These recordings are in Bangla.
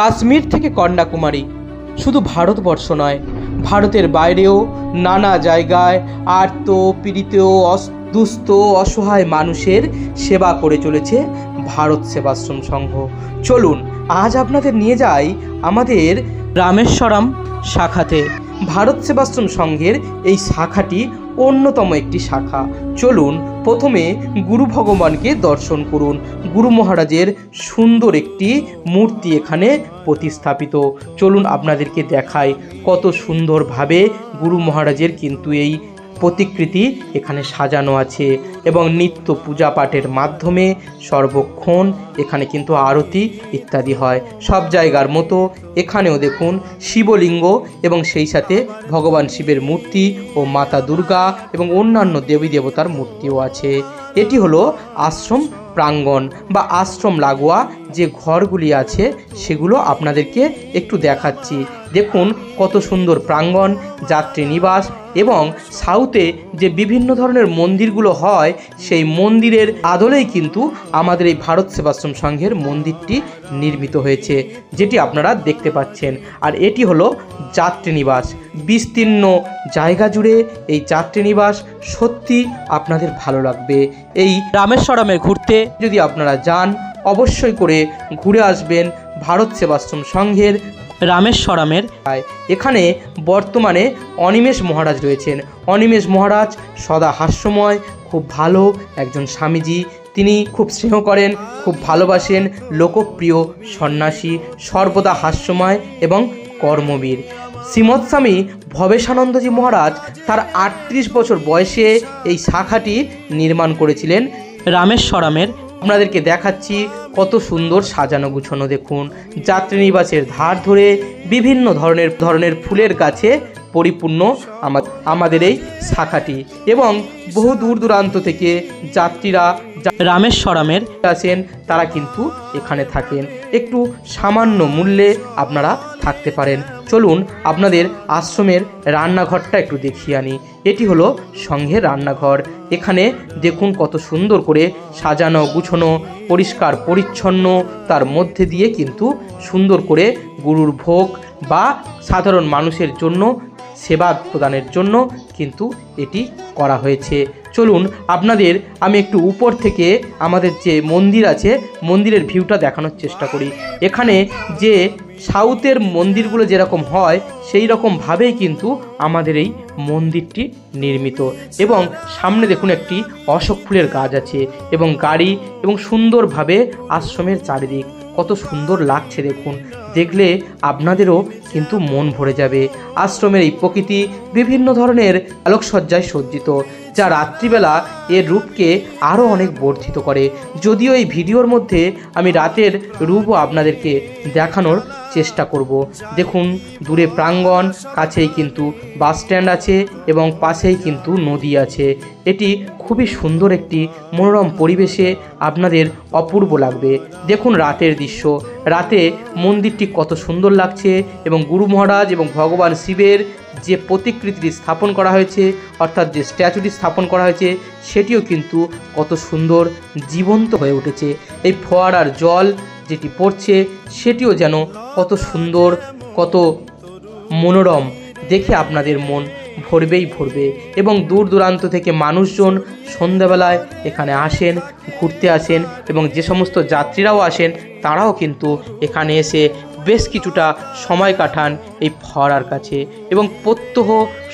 কাশ্মীর থেকে কন্যাকুমারী, শুধু ভারতবর্ষ নয়, ভারতের বাইরেও নানা জায়গায় আর্ত পীড়িত দুস্থ অসহায় মানুষের সেবা করে চলেছে ভারত সেবাশ্রম সংঘ। চলুন আজ আপনাদের নিয়ে যাই আমাদের রামেশ্বরম শাখাতে। ভারত সেবাশ্রম সংঘের এই শাখাটি অন্যতম একটি শাখা। চলুন প্রথমে গুরু ভগবানকে দর্শন করুন। গুরু মহারাজের সুন্দর একটি মূর্তি এখানে প্রতিস্থাপিত। চলুন আপনাদেরকে দেখাই কত সুন্দরভাবে গুরু মহারাজের কিন্তু এই প্রতিকৃতি এখানে সাজানো আছে এবং নিত্য পূজা পাঠের মাধ্যমে সর্বক্ষণ এখানে কিন্তু আরতি ইত্যাদি হয়। সব জায়গার মতো এখানেও দেখুন শিবলিঙ্গ এবং সেই সাথে ভগবান শিবের মূর্তি ও মাতা দুর্গা এবং অন্যান্য দেবী দেবতার মূর্তিও আছে। এটি হলো আশ্রম প্রাঙ্গণ বা আশ্রম লাগোয়া যে ঘরগুলি আছে সেগুলো আপনাদেরকে একটু দেখাচ্ছি। দেখুন কত সুন্দর প্রাঙ্গণ, যাত্রী নিবাস এবং সাউথে যে বিভিন্ন ধরনের মন্দিরগুলো হয় সেই মন্দিরের আদলেই কিন্তু আমাদের এই ভারত সেবাশ্রম সংঘের মন্দিরটি নির্মিত হয়েছে, যেটি আপনারা দেখতে পাচ্ছেন। আর এটি হলো যাত্রী নিবাস। বিস্তীর্ণ জায়গা জুড়ে এই যাত্রী নিবাস সত্যি আপনাদের ভালো লাগবে। এই রামেশ্বরমে ঘুরতে যদি আপনারা যান অবশ্যই করে ঘুরে আসবেন ভারত সেবাশ্রম সংঘের রামেশ্বরমের। এখানে বর্তমানে অনিমেষ মহারাজ রয়েছেন। অনিমেষ মহারাজ সদা হাস্যময়, খুব ভালো একজন স্বামীজি। তিনি খুব স্নেহ করেন, খুব ভালোবাসেন, লোকপ্রিয় সন্ন্যাসী, সর্বদা হাস্যময় এবং কর্মবীর। শ্রীমৎ স্বামী ভবেশানন্দজি মহারাজ তার 38 বছর বয়সে এই শাখাটি নির্মাণ করেছিলেন রামেশ্বরমের। আপনাদেরকে দেখাচ্ছি কত সুন্দর সাজানো গুছানো। দেখুন যাত্রী নিবাসের ধার ধরে বিভিন্ন ধরনের ফুলের গাছে পরিপূর্ণ আমাদের এই শাখাটি এবং বহু দূর দূরান্ত থেকে যাত্রীরা রামেশ্বরমের আসেন, তারা কিন্তু এখানে থাকেন। একটু সামান্য মূল্যে আপনারা থাকতে পারেন। চলুন আপনাদের আশ্রমের রান্নাঘরটা একটু দেখিয়ে আনি। এটি হলো সংঘের রান্নাঘর। এখানে দেখুন কত সুন্দর করে সাজানো গুছানো, পরিষ্কার পরিচ্ছন্ন, তার মধ্যে দিয়ে কিন্তু সুন্দর করে গুরুর ভোগ বা সাধারণ মানুষের জন্য সেবা প্রদানের জন্য কিন্তু এটি করা হয়েছে। চলুন আপনাদের আমি একটু উপর থেকে আমাদের যে মন্দির আছে মন্দিরের ভিউটা দেখানোর চেষ্টা করি। এখানে যে সাউথের মন্দিরগুলো যেরকম হয় সেই রকমভাবেই কিন্তু আমাদের এই মন্দিরটি নির্মিত এবং সামনে দেখুন একটি অশোক ফুলের গাছ আছে এবং গাড়ি এবং সুন্দরভাবে আশ্রমের চারিদিক কত সুন্দর লাগছে। দেখুন দেখলে আপনাদেরও কিন্তু মন ভরে যাবে। আশ্রমের এই প্রকৃতি বিভিন্ন ধরনের আলোকসজ্জায় সজ্জিত, যা রাত্রিবেলা এর রূপকে আরও অনেক বর্ধিত করে। যদিও এই ভিডিওর মধ্যে আমি রাতের রূপও আপনাদেরকে দেখানোর চেষ্টা করব। দেখুন দূরে প্রাঙ্গণ, কাছেই কিন্তু বাস স্ট্যান্ড আছে এবং পাশেই কিন্তু নদী আছে। এটি খুবই সুন্দর একটি মনোরম পরিবেশে আপনাদের অপূর্ব লাগবে। দেখুন রাতের দৃশ্য, রাতে মন্দিরটি কত সুন্দর লাগছে এবং গুরু মহারাজ এবং ভগবান শিবের যে প্রতিকৃতিটি স্থাপন করা হয়েছে অর্থাৎ যে স্ট্যাচুটি স্থাপন করা হয়েছে সেটিও কিন্তু কত সুন্দর জীবন্ত হয়ে উঠেছে। এই ফোয়ারার জল যেটি পড়ছে সেটিও যেন কত সুন্দর, কত মনোরম, দেখে আপনাদের মন ভরবে এবং দূর দূরান্ত থেকে মানুষজন সন্ধ্যাবেলায় এখানে আসেন, ঘুরতে আসেন এবং যে সমস্ত যাত্রীরাও আসেন তারাও কিন্তু এখানে এসে বেশ কিছুটা সময় কাটান এই ফোয়ারার কাছে এবং প্রত্যহ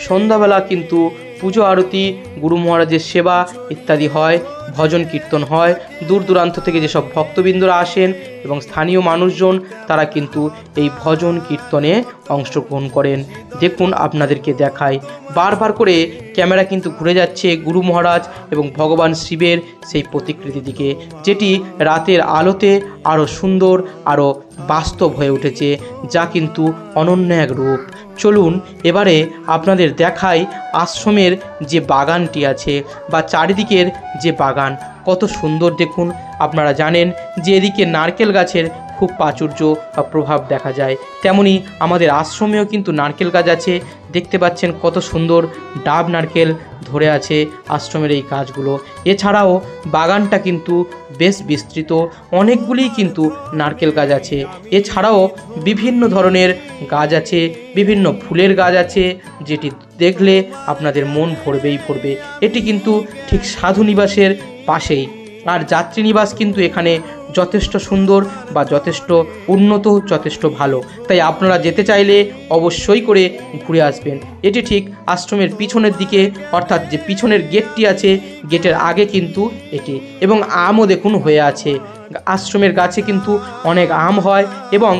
সন্ধ্যাবেলা কিন্তু পুজো আরতি, গুরু মহারাজের সেবা ইত্যাদি হয়, ভজন কীর্তন হয়। দূর দূরান্ত থেকে যেসব ভক্তবৃন্দরা আসেন এবং স্থানীয় মানুষজন তারা কিন্তু এই ভজন কীর্তনে অংশগ্রহণ করেন। দেখুন আপনাদেরকে দেখায়, বারবার করে ক্যামেরা কিন্তু ঘুরে যাচ্ছে গুরু মহারাজ এবং ভগবান শিবের সেই প্রতিকৃতি দিকে, যেটি রাতের আলোতে আরও সুন্দর, আরও বাস্তব হয়ে উঠেছে, যা কিন্তু অনন্য এক রূপ। চলুন এবারে আপনাদের দেখাই আশ্রমের যে বাগানটি আছে বা চারিদিকের যে বাগান কত সুন্দর। দেখুন আপনারা জানেন যে এদিকে নারকেল গাছের খুব প্রাচুর্য বা প্রভাব দেখা যায়। তেমনি আমাদের আশ্রমেও কিন্তু নারকেল গাছ আছে। দেখতে পাচ্ছেন কত সুন্দর ডাব নারকেল ধরে আছে আশ্রমের এই গাছগুলো। এছাড়াও বাগানটা কিন্তু বেশ বিস্তৃত, অনেকগুলি কিন্তু নারকেল গাছ আছে। এছাড়াও বিভিন্ন ধরনের গাছ আছে, বিভিন্ন ফুলের গাছ আছে, যেটি দেখলে আপনাদের মন ভরবেই ভরবে। এটি কিন্তু ঠিক সাধু নিবাসের পাশেই। আর যাত্রী নিবাস কিন্তু এখানে যথেষ্ট সুন্দর বা যথেষ্ট উন্নত, যথেষ্ট ভালো। তাই আপনারা যেতে চাইলে অবশ্যই করে ঘুরে আসবেন। এটি ঠিক আশ্রমের পিছনের দিকে, অর্থাৎ যে পিছনের গেটটি আছে গেটের আগে কিন্তু এটি। এবং আমও দেখুন হয়ে আছে। আশ্রমের গাছে কিন্তু অনেক আম হয় এবং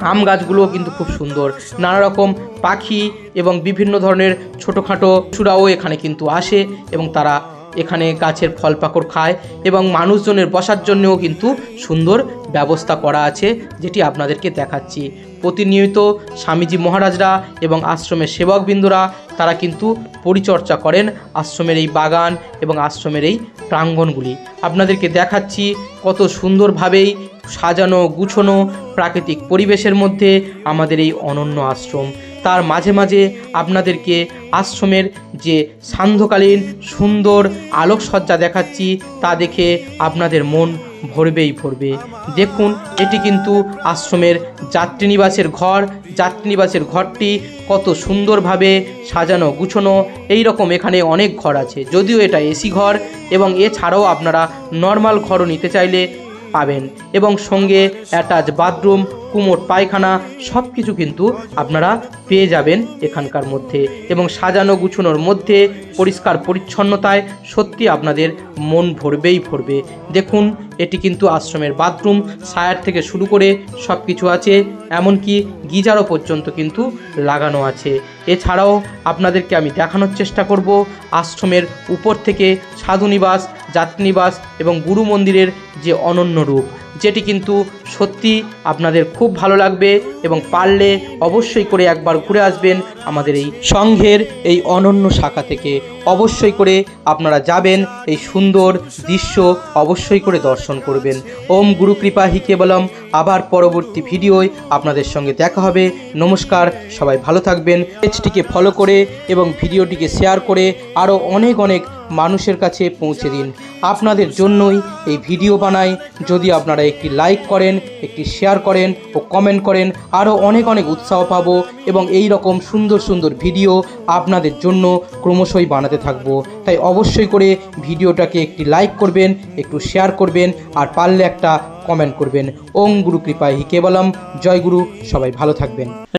আম গাছগুলোও কিন্তু খুব সুন্দর। নানা রকম পাখি এবং বিভিন্ন ধরনের ছোটোখাটো চূড়াও এখানে কিন্তু আসে এবং তারা এখানে গাছের ফল পাকড় খায়। এবং মানুষজনের বসার জন্যও কিন্তু সুন্দর ব্যবস্থা করা আছে, যেটি আপনাদেরকে দেখাচ্ছি। প্রতিনিয়ত স্বামীজি মহারাজরা এবং আশ্রমের সেবকবৃন্দরা তারা কিন্তু পরিচর্যা করেন আশ্রমের এই বাগান এবং আশ্রমের এই প্রাঙ্গণগুলি। আপনাদেরকে দেখাচ্ছি কত সুন্দরভাবেই সাজানো গুছানো প্রাকৃতিক পরিবেশের মধ্যে আমাদের এই অনন্য আশ্রম। তার মাঝে মাঝে আপনাদেরকে আশ্রমের যে সান্ধ্যকালীন সুন্দর আলোকসজ্জা দেখাচ্ছি, তা দেখে আপনাদের মন ভরবেই ভরবে। দেখুন, এটি কিন্তু আশ্রমের যাত্রীনিবাসের ঘর। যাত্রীনিবাসের ঘরটি কত সুন্দরভাবে সাজানো গুছানো। এই রকম এখানে অনেক ঘর আছে, যদিও এটা এসি ঘর। এবং এছাড়াও আপনারা নর্মাল ঘরও নিতে চাইলে পাবেন। এবং সঙ্গে অ্যাটাচ বাথরুম, কুমোট পায়খানা সব কিছু কিন্তু আপনারা পেয়ে যাবেন এখানকার মধ্যে। এবং সাজানো গুছানোর মধ্যে পরিষ্কার পরিচ্ছন্নতায় সত্যি আপনাদের মন ভরবেই ভরবে। দেখুন, এটি কিন্তু আশ্রমের বাথরুম, শায়ার থেকে শুরু করে সব কিছু আছে, এমনকি গিজারও পর্যন্ত কিন্তু লাগানো আছে। এছাড়াও আপনাদেরকে আমি দেখানোর চেষ্টা করব আশ্রমের উপর থেকে সাধুনিবাস, যাত্রীনিবাস এবং গুরু মন্দিরের যে অনন্য রূপ, যেটি কিন্তু সত্যি আপনাদের খুব ভালো লাগবে। এবং পারলে অবশ্যই করে একবার ঘুরে আসবেন আমাদের এই সংঘের এই অনন্য শাখা থেকে। অবশ্যই করে আপনারা যাবেন, এই সুন্দর দৃশ্য অবশ্যই করে দর্শন করবেন। ওম গুরু কৃপা হি কেবলম। আবার পরবর্তী ভিডিওয় আপনাদের সঙ্গে দেখা হবে। নমস্কার, সবাই ভালো থাকবেন। পেজটিকে ফলো করে এবং ভিডিওটিকে শেয়ার করে আরও অনেক অনেক মানুষের কাছে পৌঁছে দিন। আপনাদের জন্যই এই ভিডিও বানাই। যদি আপনারা একটি লাইক করেন, একটি শেয়ার করেন ও কমেন্ট করেন, আরও অনেক অনেক উৎসাহ পাবো এবং এই রকম সুন্দর সুন্দর ভিডিও আপনাদের জন্য ক্রমশই বানাতে থাকবো। তাই অবশ্যই করে ভিডিওটাকে একটি লাইক করবেন, একটু শেয়ার করবেন, আর পারলে একটা কমেন্ট করবেন। ওম গুরু কৃপায় হি কেবলম। জয় গুরু। সবাই ভালো থাকবেন।